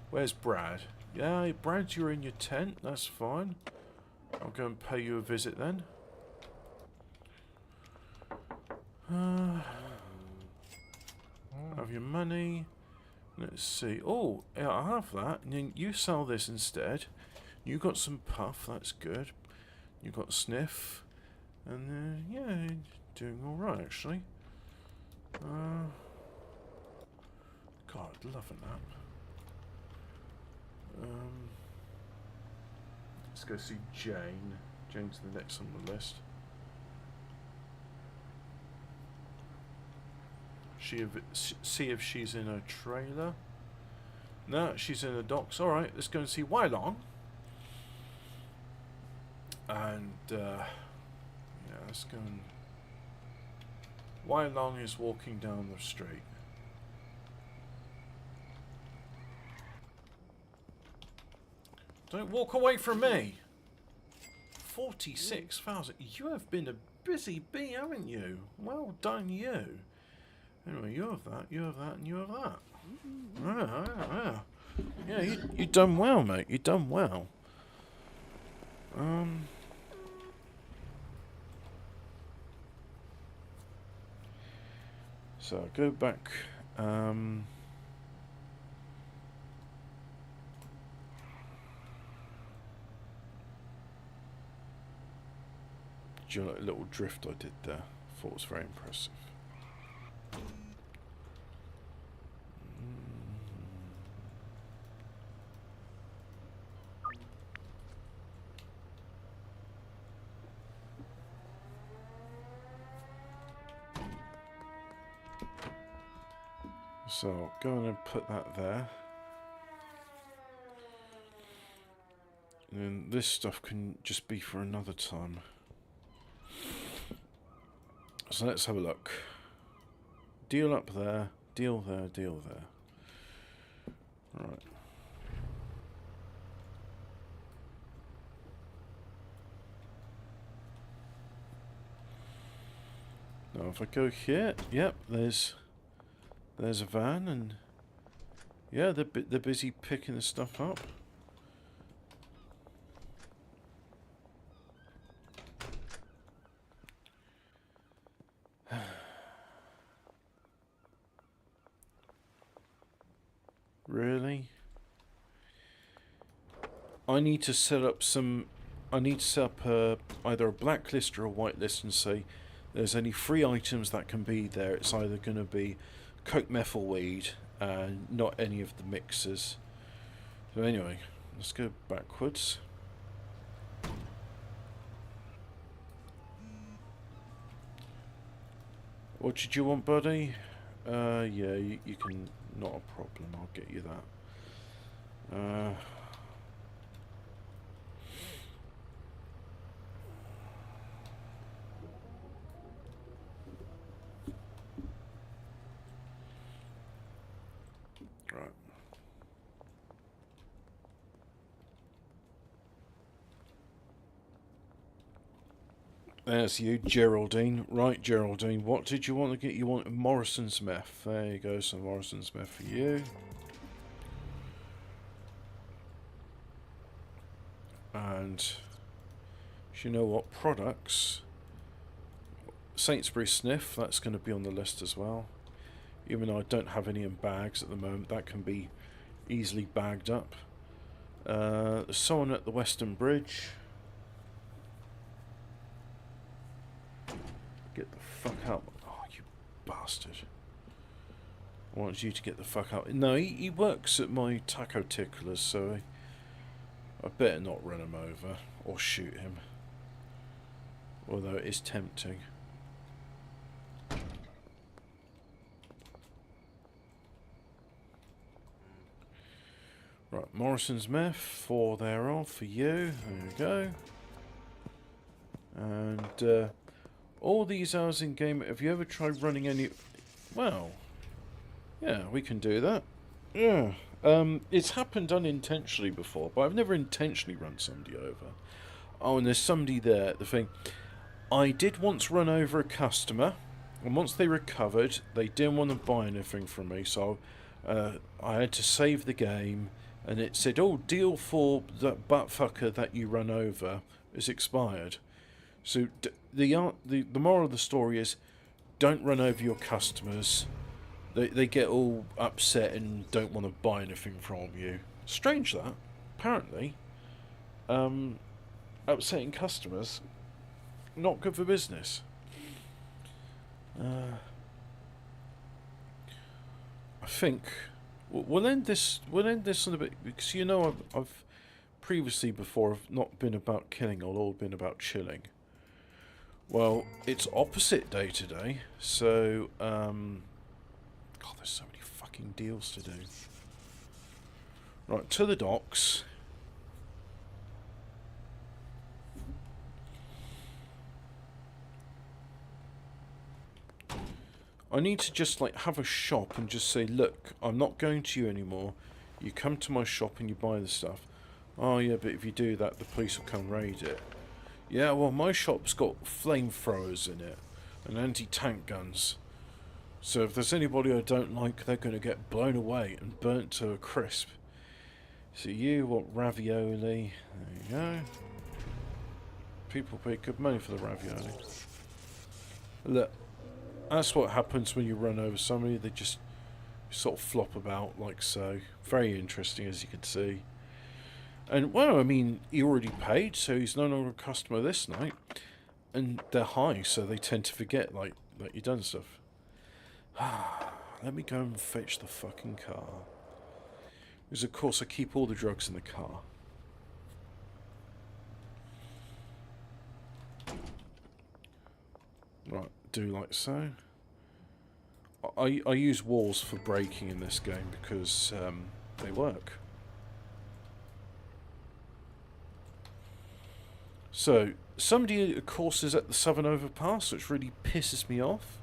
Where's Brad? Yeah, Brad, you're in your tent, that's fine. I'll go and pay you a visit then. Have your money. Let's see. Oh, yeah, I have that. And then you sell this instead. You got some puff, that's good. You got sniff. And yeah, doing alright actually. God, loving that. Let's go see Jane. Jane's the next on the list. see if she's in a trailer. No, she's in the docks. Alright, let's go and see Wai Long. And, yeah, let's go and... Wai Long is walking down the street. Don't walk away from me! 46,000. You have been a busy bee, haven't you? Well done, you. Anyway, you have that, and you have that. Yeah, you done well, mate. You done well. So go back. Do you like a little drift I did there? Thought it was very impressive. So go on and put that there. And then this stuff can just be for another time. So let's have a look. Deal up there, deal there, deal there. Right. Now if I go here, yep, there's a van, and yeah, they're busy picking the stuff up. Really? I need to set up some... I need to set up either a blacklist or a whitelist and say there's any free items that can be there. It's either going to be coke methyl weed and not any of the mixers. So anyway, let's go backwards. What did you want, buddy? Yeah, you can... Not a problem, I'll get you that. Right. There's you, Geraldine. Right, Geraldine. What did you want to get? You want Morrison's meth. There you go, some Morrison's meth for you. And you know what? Products. Sainsbury Sniff, that's going to be on the list as well. Even though I don't have any in bags at the moment, that can be easily bagged up. There's someone at the Western Bridge. Get the fuck out. Oh, you bastard. I want you to get the fuck out. No, he works at my taco ticklers, so I better not run him over or shoot him. Although it is tempting. Right, Morrison's meth, 4 thereof for you. There you go. And all these hours in game, have you ever tried running any... Well, yeah, we can do that. Yeah. It's happened unintentionally before, but I've never intentionally run somebody over. Oh, and there's somebody there. The thing, I did once run over a customer, and once they recovered, they didn't want to buy anything from me, so I had to save the game, and it said, oh, deal for that buttfucker that you run over is expired. So the moral of the story is, don't run over your customers. They get all upset and don't want to buy anything from you. Strange that. Apparently, upsetting customers, not good for business. I think we'll end this. We'll end this on a bit, because you know I've previously before I've not been about killing. I've all been about chilling. Well, it's opposite day today, so God, there's so many fucking deals to do. Right, to the docks. I need to just like have a shop and just say, look, I'm not going to you anymore. You come to my shop and you buy the stuff. Oh yeah, but if you do that, the police will come raid it. Yeah, well, my shop's got flamethrowers in it and anti-tank guns. So if there's anybody I don't like, they're going to get blown away and burnt to a crisp. So you want ravioli. There you go. People pay good money for the ravioli. Look, that's what happens when you run over somebody. They just sort of flop about like so. Very interesting, as you can see. And, well, I mean, he already paid, so he's no longer a customer this night. And they're high, so they tend to forget, like you've done stuff. Let me go and fetch the fucking car. Because, of course, I keep all the drugs in the car. Right, do like so. I use walls for braking in this game because they work. So, somebody, of course, is at the Southern Overpass, which really pisses me off.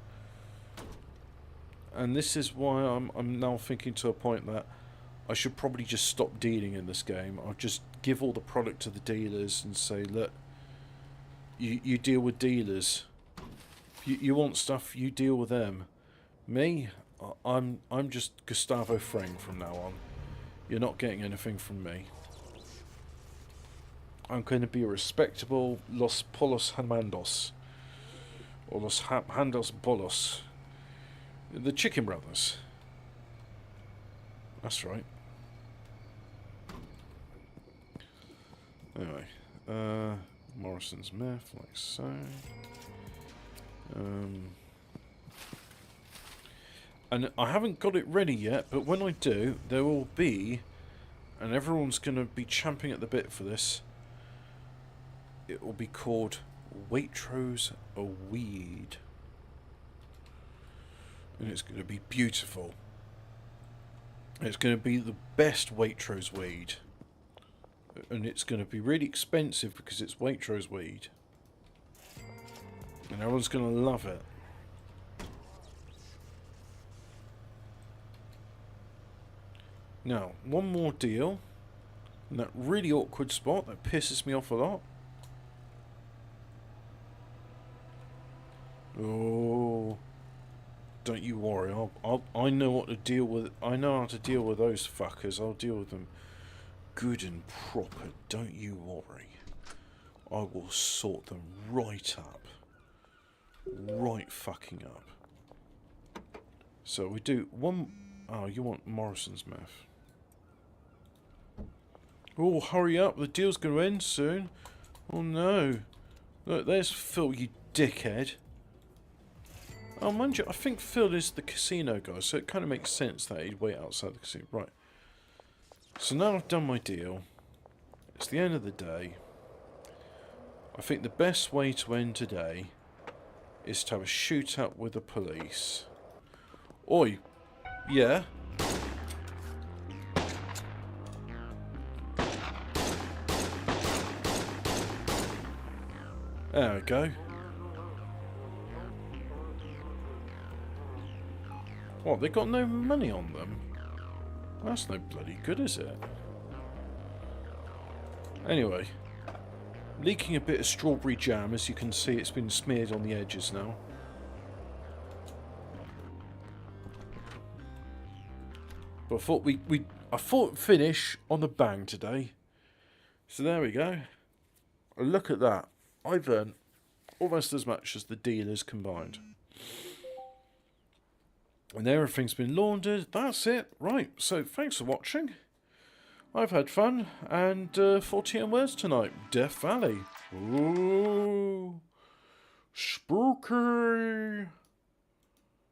And this is why I'm now thinking to a point that I should probably just stop dealing in this game. I'll just give all the product to the dealers and say, look, you deal with dealers. If you want stuff, you deal with them. Me, I'm just Gustavo Fring from now on. You're not getting anything from me. I'm going to be a respectable Los Polos Hermanos. Or Los Handos Bolos. The Chicken Brothers. That's right. Anyway. Morrison's Meth, like so. And I haven't got it ready yet, but when I do, there will be, and everyone's going to be champing at the bit for this, it will be called Waitrose a Weed. And it's going to be beautiful. It's going to be the best Waitrose weed. And it's going to be really expensive because it's Waitrose weed. And everyone's going to love it. Now, one more deal. In that really awkward spot that pisses me off a lot. Oh, don't you worry. I know what to deal with. I know how to deal with those fuckers. I'll deal with them good and proper. Don't you worry. I will sort them right up. Right fucking up. So we do one. Oh, you want Morrison's Meth? Oh, hurry up! The deal's going to end soon. Oh no! Look, there's Phil, you dickhead. Oh, mind you, I think Phil is the casino guy, so it kind of makes sense that he'd wait outside the casino. Right. So now I've done my deal. It's the end of the day. I think the best way to end today is to have a shootout with the police. Oi. Yeah? There we go. What, they got no money on them? That's no bloody good, is it? Anyway. Leaking a bit of strawberry jam, as you can see, it's been smeared on the edges now. But I thought I thought we'd finish on the bang today. So there we go. Look at that. I've earned almost as much as the dealers combined. And everything's been laundered. That's it. Right. So thanks for watching. I've had fun. And 14 words tonight. Death Valley. Ooh. Spooky.